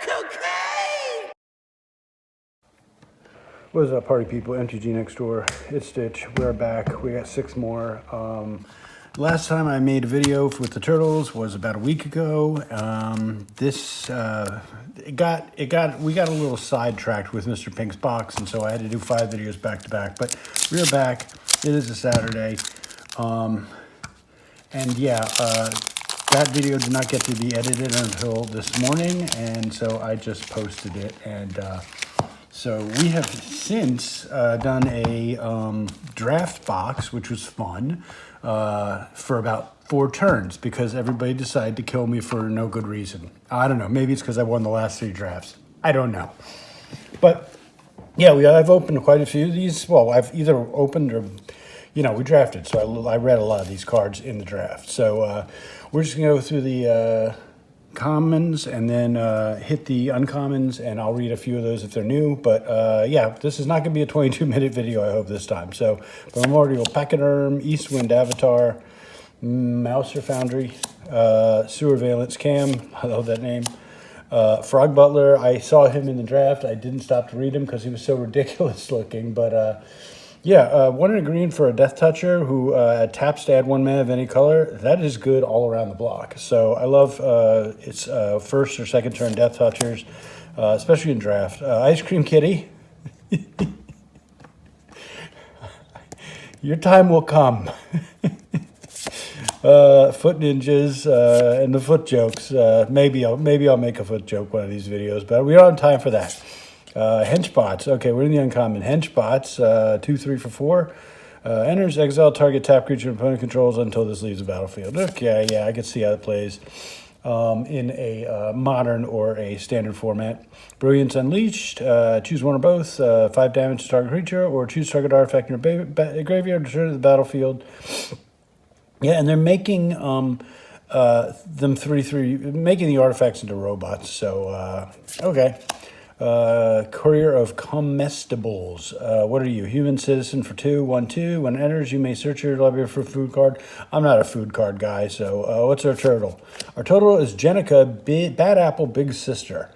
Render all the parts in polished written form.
cocaine! What is up, party people? MTG next door. It's Stitch. We're back. We got 6 more. Last time I made a video with the turtles was about a week ago. We got a little sidetracked with Mr. Pink's box, and so I had to do 5 videos back to back. But we're back. It is a Saturday, and yeah, that video did not get to be edited until this morning, and so I just posted it. And so we have since done a draft box, which was fun, for about 4 turns because everybody decided to kill me for no good reason. I don't know. Maybe it's because I won the last 3 drafts. I don't know. But yeah, I've opened quite a few of these. Well, I've either opened or, we drafted. So I read a lot of these cards in the draft. So we're just going to go through the commons and then hit the uncommons, and I'll read a few of those if they're new. But yeah, this is not going to be a 22-minute video, I hope, this time. So Primordial Pachyderm, Eastwind Avatar, Mouser Foundry, Sewer Valence Cam, I love that name. Frog Butler, I saw him in the draft. I didn't stop to read him because he was so ridiculous looking. But yeah, 1 in a green for a Death Toucher who taps to add 1 mana of any color. That is good all around the block. So I love its first or second turn Death Touchers, especially in draft. Ice Cream Kitty. Your time will come. Foot ninjas and the foot jokes. Maybe I'll make a foot joke one of these videos, but we don't have time for that. Henchbots. Okay, we're in the uncommon. Henchbots, 2, 3 for 4. Enters, exile target tap creature opponent controls until this leaves the battlefield. Okay, yeah, I can see how it plays in a modern or a standard format. Brilliance Unleashed. Choose one or both. 5 damage to target creature, or choose target artifact in your graveyard, return to the battlefield. Yeah, and they're making them 3/3, making the artifacts into robots. So okay. Courier of Comestibles. What are you? Human citizen for 2, 1/2. When it enters, you may search your library for a food card. I'm not a food card guy, so what's our turtle? Our turtle is Jenica, Bad Apple, Big Sister.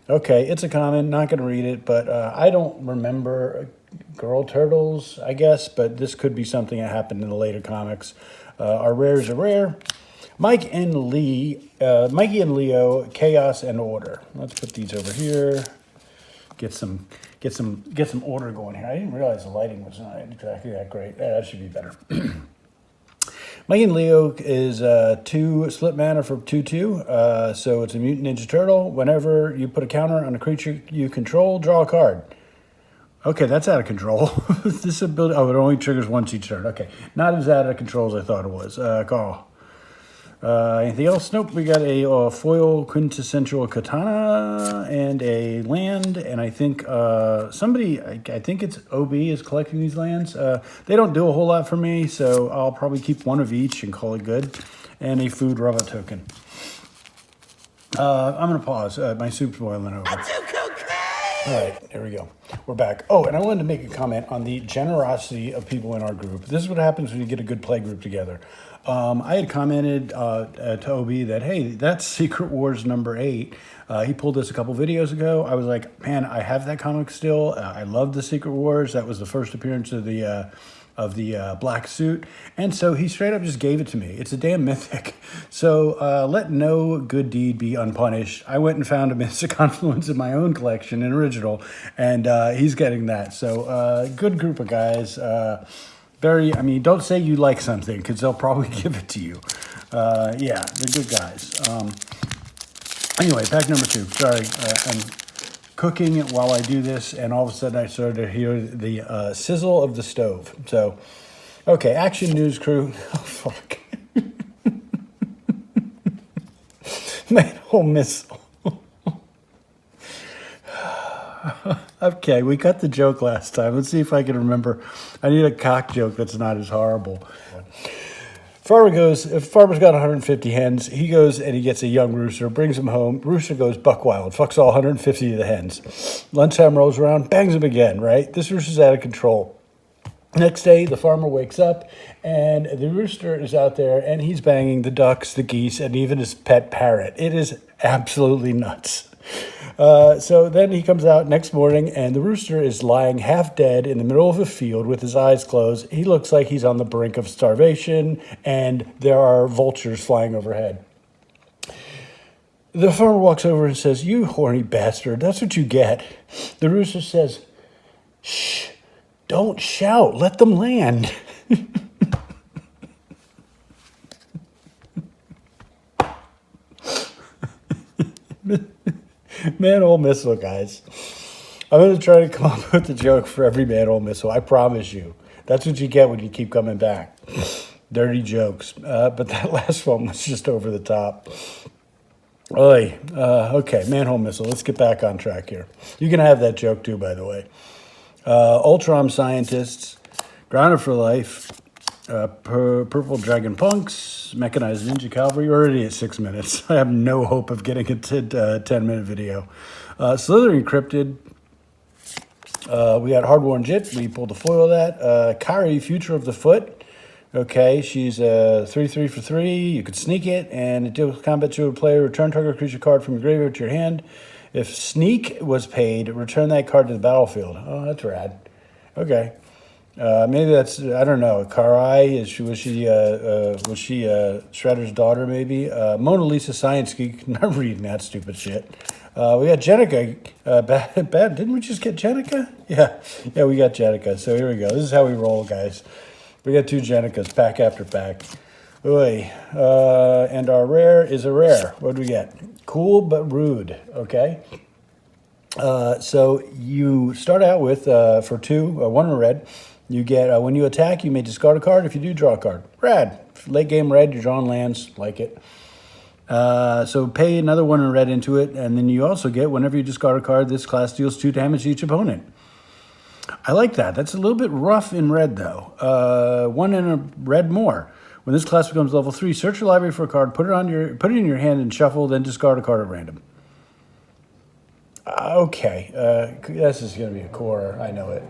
Okay, it's a common. Not going to read it, but I don't remember girl turtles, I guess, but this could be something that happened in the later comics. Our rares are rare. Mikey and Leo, Chaos and Order. Let's put these over here. Get some order going here. I didn't realize the lighting was not exactly that great. That should be better. Mikey and Leo is 2 split mana for 2/2. So it's a Mutant Ninja Turtle. Whenever you put a counter on a creature you control, draw a card. Okay, that's out of control. This ability, it only triggers once each turn. Okay, not as out of control as I thought it was. Carl. Anything else? Nope. We got a foil quintessential katana and a land, and I think somebody, I think it's OB is collecting these lands. They don't do a whole lot for me, so I'll probably keep 1 of each and call it good. And a food robot token. I'm going to pause. My soup's boiling over. All right, there we go. We're back. Oh, and I wanted to make a comment on the generosity of people in our group. This is what happens when you get a good play group together. I had commented to OB that, hey, that's Secret Wars number 8. He pulled this a couple videos ago. I was like, man, I have that comic still. I love the Secret Wars. That was the first appearance of the black suit. And so he straight up just gave it to me. It's a damn mythic. So let no good deed be unpunished. I went and found a Mystic Confluence in my own collection, an original, and he's getting that. So good group of guys. Don't say you like something because they'll probably give it to you. Yeah, they're good guys. Anyway, pack number 2. Sorry, I'm cooking while I do this, and all of a sudden I started to hear the sizzle of the stove. So, okay, Action News Crew. Oh, fuck. Manhole Missile. Okay, we got the joke last time. Let's see if I can remember. I need a cock joke that's not as horrible. If farmer's got 150 hens, he goes and he gets a young rooster, brings him home. Rooster goes buck wild, fucks all 150 of the hens. Lunchtime rolls around, bangs him again, right? This rooster's out of control. Next day, the farmer wakes up, and the rooster is out there, and he's banging the ducks, the geese, and even his pet parrot. It is absolutely nuts. So then he comes out next morning, and the rooster is lying half dead in the middle of a field with his eyes closed. He looks like he's on the brink of starvation, and there are vultures flying overhead. The farmer walks over and says, "You horny bastard, that's what you get." The rooster says, "Shh, don't shout, let them land." Manhole missile, guys. I'm going to try to come up with a joke for every manhole missile. I promise you. That's what you get when you keep coming back. Dirty jokes. But that last one was just over the top. Oy. Okay, manhole missile. Let's get back on track here. You can have that joke too, by the way. Ultron scientists, Grounded for Life, Purple Dragon Punks, Mechanized Ninja Cavalry. We're already at 6 minutes. I have no hope of getting a 10-minute video. Slither Encrypted. We got Hard-Worn Jit. We pulled the foil of that. Kari, Future of the Foot. Okay, she's 3/3 for 3. You could sneak it, and it deals combat to a player. Return target creature card from your graveyard to your hand. If sneak was paid, return that card to the battlefield. Oh, that's rad. Okay. Maybe that's, I don't know. Karai, was she Shredder's daughter? Maybe. Mona Lisa Science Geek. Not reading that stupid shit. We got Jenica. Bad. Didn't we just get Jenica? Yeah, we got Jenica. So here we go. This is how we roll, guys. We got 2 Jenicas, pack after pack. Oy. And our rare is a rare. What do we get? Cool but rude. Okay. So you start out with for 2, 1 in red. You get, when you attack, you may discard a card. If you do, draw a card. Rad. Late game red, you're drawing lands. Like it. So pay another 1 in red into it. And then you also get, whenever you discard a card, this class deals 2 damage to each opponent. I like that. That's a little bit rough in red, though. 1 in a red more. When this class becomes level 3, search your library for a card, put it in your hand and shuffle, then discard a card at random. Okay. This is going to be a core. I know it.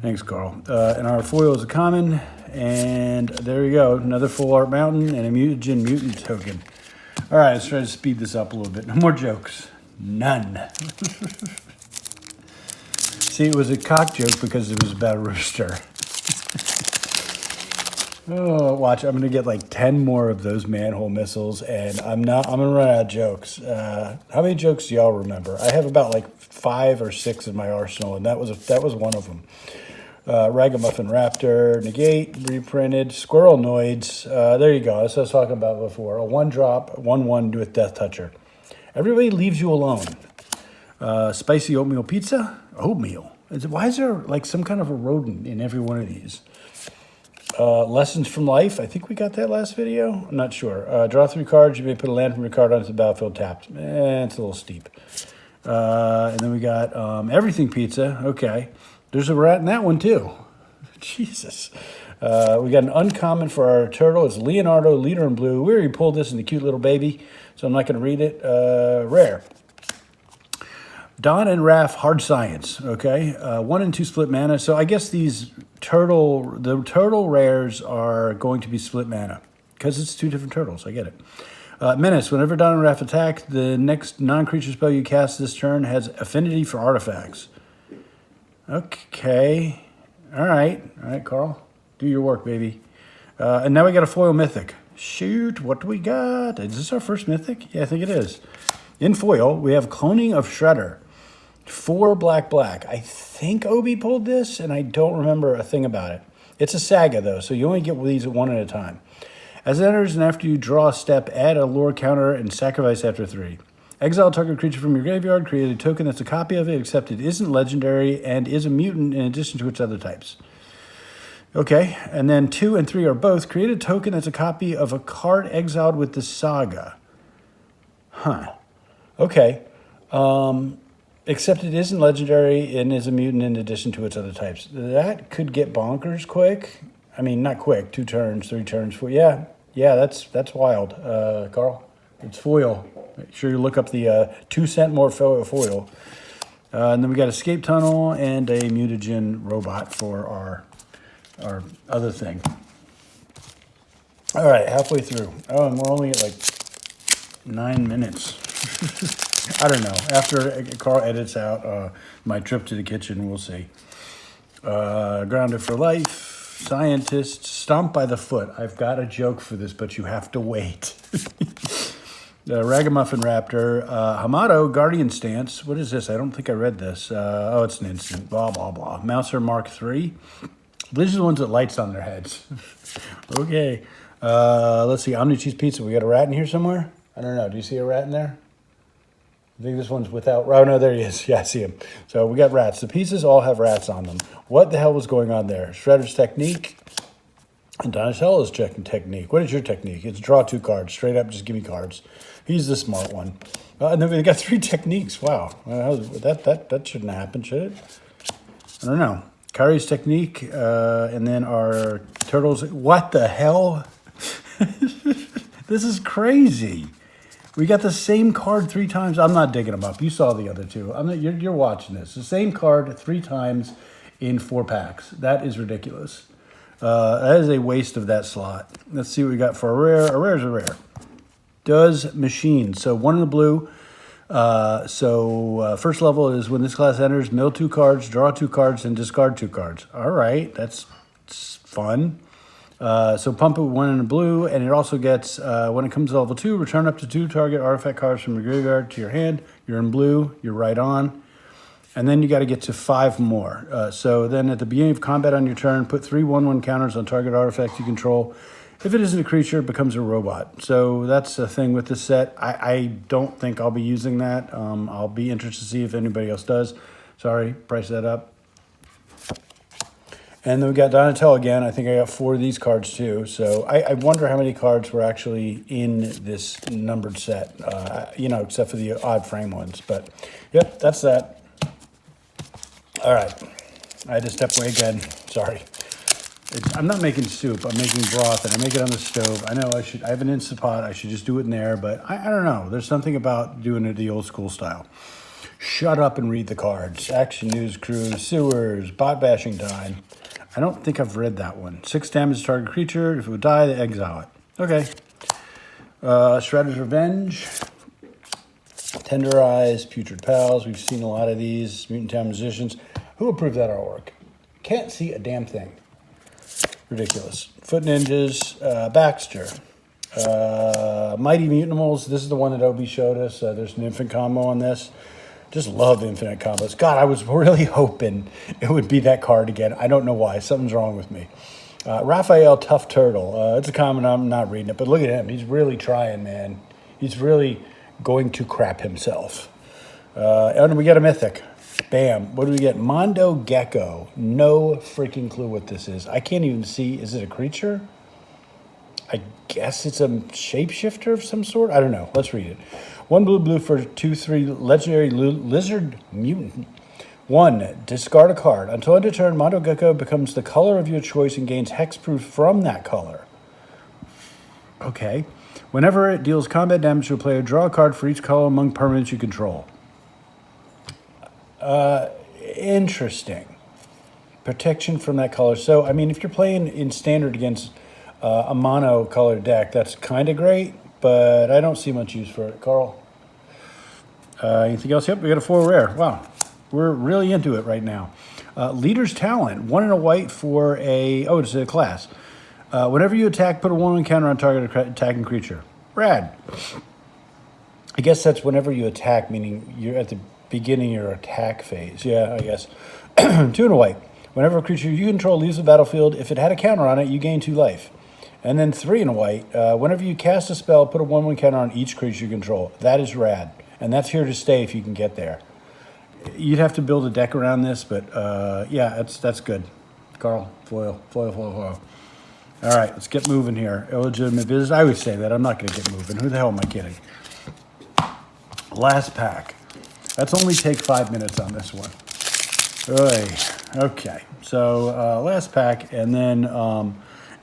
Thanks, Carl. And our foil is a common. And there you go. Another full art mountain and a mutagen mutant token. All right, let's try to speed this up a little bit. No more jokes. None. See, it was a cock joke because it was about a rooster. Oh, watch. I'm going to get like 10 more of those manhole missiles, and I'm going to run out of jokes. How many jokes do y'all remember? I have about like 5 or 6 in my arsenal, and that was one of them. Ragamuffin Raptor, Negate, reprinted, Squirrel Noids. There you go. That's what I was talking about before. A 1-drop, 1/1 with Death Toucher. Everybody leaves you alone. Spicy oatmeal pizza. Oatmeal. Why is there like some kind of a rodent in every one of these? Lessons from Life. I think we got that last video. I'm not sure. Draw 3 cards. You may put a land from your card onto the battlefield tapped. It's a little steep. And then we got Everything Pizza. Okay. There's a rat in that one too. Jesus. We got an uncommon for our turtle. It's Leonardo, Leader in Blue. We already pulled this in the cute little baby, so I'm not going to read it. Rare. Don and Raph, Hard Science. Okay. 1 and 2 split mana. So I guess these the turtle rares are going to be split mana because it's 2 different turtles. I get it. Menace. Whenever Don and Raph attack, the next non-creature spell you cast this turn has affinity for artifacts. Okay. All right, Carl. Do your work, baby. And now we got a foil mythic. Shoot, what do we got? Is this our first mythic? Yeah, I think it is. In foil, we have Cloning of Shredder. 4 black. I think Obi pulled this, and I don't remember a thing about it. It's a saga, though, so you only get these 1 at a time. As it enters, and after you draw a step, add a lore counter and sacrifice after 3. Exile target creature from your graveyard, create a token that's a copy of it, except it isn't legendary and is a mutant in addition to its other types. Okay, and then 2 and 3 are both. Create a token that's a copy of a card exiled with the saga. Huh. Okay. Except it isn't legendary and is a mutant in addition to its other types. That could get bonkers quick. I mean, not quick. 2 turns, 3 turns. 4. Yeah, that's wild, Carl. It's foil. Make sure you look up the 2 cent more foil. And then we got Escape Tunnel and a mutagen robot for our other thing. All right, halfway through. Oh, and we're only at like 9 minutes. I don't know. After Carl edits out my trip to the kitchen, we'll see. Grounded for life, scientist, stomped by the foot. I've got a joke for this, but you have to wait. Ragamuffin Raptor, Hamato, Guardian Stance. What is this? I don't think I read this. Oh, it's an instant. Blah, blah, blah. Mouser Mark III. These are the ones that lights on their heads. Okay. Let's see. Omni Cheese Pizza. We got a rat in here somewhere? I don't know. Do you see a rat in there? I think this one's without. Oh, no, there he is. Yeah, I see him. So we got rats. The pizzas all have rats on them. What the hell was going on there? Shredder's technique. And Donatello's checking technique. What is your technique? It's draw 2 cards. Straight up, just give me cards. He's the smart one. And then we got 3 techniques. Wow. That shouldn't happen, should it? I don't know. Kari's technique. And then our turtles. What the hell? This is crazy. We got the same card 3 times. I'm not digging them up. You saw the other 2. You're watching this. The same card 3 times in 4 packs. That is ridiculous. That is a waste of that slot. Let's see what we got for a rare. A rare is a rare. Does machine. So 1 in the blue. First level is when this class enters, mill 2 cards, draw 2 cards, and discard 2 cards. All right, that's fun. So pump it with 1 in the blue, and it also gets, when it comes to level 2, return up to 2 target artifact cards from your graveyard to your hand. You're in blue, you're right on. And then you got to get to 5 more. So then at the beginning of combat on your turn, put 3 1/1 counters on target artifact you control. If it isn't a creature, it becomes a robot. So that's the thing with this set. I don't think I'll be using that. I'll be interested to see if anybody else does. Sorry, price that up. And then we got Donatello again. I think I got 4 of these cards too. So I wonder how many cards were actually in this numbered set, except for the odd frame ones. But yep, that's that. All right, I had to step away again. Sorry. I'm not making soup. I'm making broth, and I make it on the stove. I know I have an Instant Pot. I should just do it in there, but I don't know. There's something about doing it the old school style. Shut up and read the cards. Action News Cruise, Sewers, Bot Bashing Time. I don't think I've read that one. 6 damage to target creature. If it would die, they exile it. Okay. Shredder's Revenge. Tenderize, Putrid Pals. We've seen a lot of these. Mutant Town Musicians. Who approved that artwork? Can't see a damn thing. Ridiculous. Foot Ninjas. Baxter. Mighty Mutanimals. This is the one that Obi showed us. There's an infinite combo on this. Just love infinite combos. God, I was really hoping it would be that card again. I don't know why. Something's wrong with me. Raphael Tough Turtle. It's a comment. I'm not reading it, but look at him. He's really trying, man. He's really going to crap himself. And we get a mythic. Bam. What do we get? Mondo Gecko. No freaking clue what this is. I can't even see. Is it a creature? I guess it's a shapeshifter of some sort. I don't know. Let's read it. 1 blue for 2/3 legendary lizard mutant. 1, discard a card. Until end of turn, Mondo Gecko becomes the color of your choice and gains hexproof from that color. Okay. Whenever it deals combat damage to a player, draw a card for each color among permanents you control. Interesting. Protection from that color. So, I mean, if you're playing in standard against a mono colored deck, that's kind of great, but I don't see much use for it. Carl? Anything else? Yep, we got a 4 rare. Wow. We're really into it right now. Leader's Talent. 1 and a white for it's a class. Whenever you attack, put a 1/1 counter on target attacking creature. Rad. I guess that's whenever you attack, meaning you're at the beginning of your attack phase. Yeah, I guess. 2 and a white. Whenever a creature you control leaves the battlefield, if it had a counter on it, you gain 2 life. And then 3 and a white. Whenever you cast a spell, put a 1/1 counter on each creature you control. That is rad. And that's here to stay if you can get there. You'd have to build a deck around this, but yeah, that's good. Carl, foil. All right, let's get moving here. Illegitimate business. I would say that. I'm not going to get moving. Who the hell am I kidding? Last pack. Let's only take 5 minutes on this one. Oy. Okay, so last pack, and then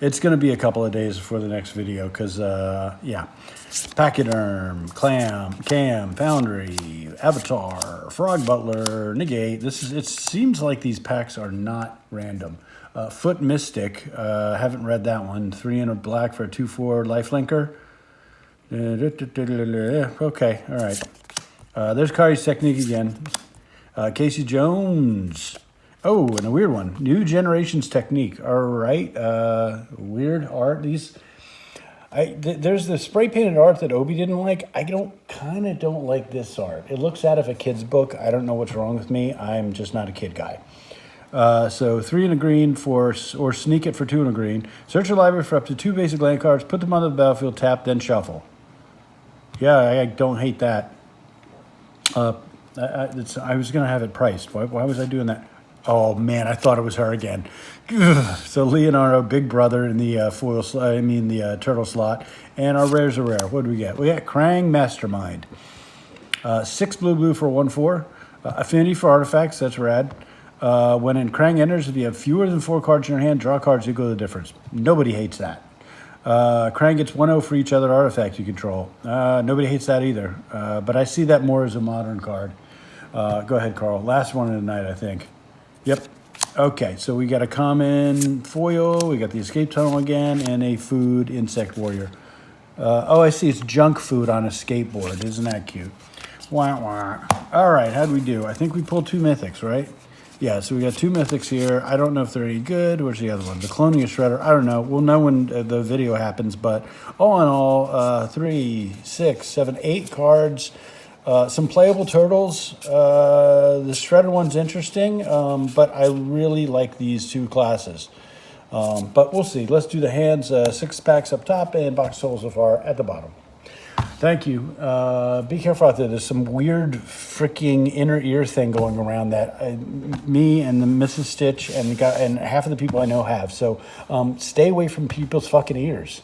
it's going to be a couple of days before the next video because, yeah. Pachyderm, Cam, Foundry, Avatar, Frog Butler, Negate. It seems like these packs are not random. Foot Mystic, haven't read that one. 3 and a black for a 2/4 lifelinker. Okay, all right. There's Kari's technique again. Casey Jones. Oh, and a weird one. New Generations technique. All right. Weird art. There's the spray painted art that Obi didn't like. I kind of don't like this art. It looks out of a kid's book. I don't know what's wrong with me. I'm just not a kid guy. So 3 and a green or sneak it for 2 and a green. Search your library for up to 2 basic land cards. Put them onto the battlefield. Tap, then shuffle. Yeah, I don't hate that. I was gonna have it priced. Why was I doing that? Oh man, I thought it was her again. Ugh. So Leonardo, Big Brother in the the turtle slot, and our rares are rare. What do we get? We got Krang Mastermind. 6 blue for 1/4. Affinity for artifacts. That's rad. When in Krang enters, if you have fewer than 4 cards in your hand, draw cards equal to the difference. Nobody hates that. Krang gets 1/0 for each other artifact you control. Nobody hates that either. But I see that more as a modern card. Go ahead, Carl. Last one of the night, I think. Yep. Okay, so we got a common foil, we got the escape tunnel again, and a food insect warrior. Oh, I see. It's junk food on a skateboard. Isn't that cute? Wah, wah. All right, how'd we do? I think we pulled 2 mythics, right? Yeah, so we got 2 mythics here. I don't know if they're any good. Where's the other one? The Cloning Shredder. I don't know. We'll know when the video happens, but all in all, 3, 6, 7, 8 cards. Some playable turtles. The Shredder one's interesting, but I really like these 2 classes. But we'll see. Let's do the hands. 6 packs up top and box souls so far at the bottom. Thank you. Be careful out there. There's some weird freaking inner ear thing going around that me and the Mrs. Stitch and half of the people I know have. So stay away from people's fucking ears.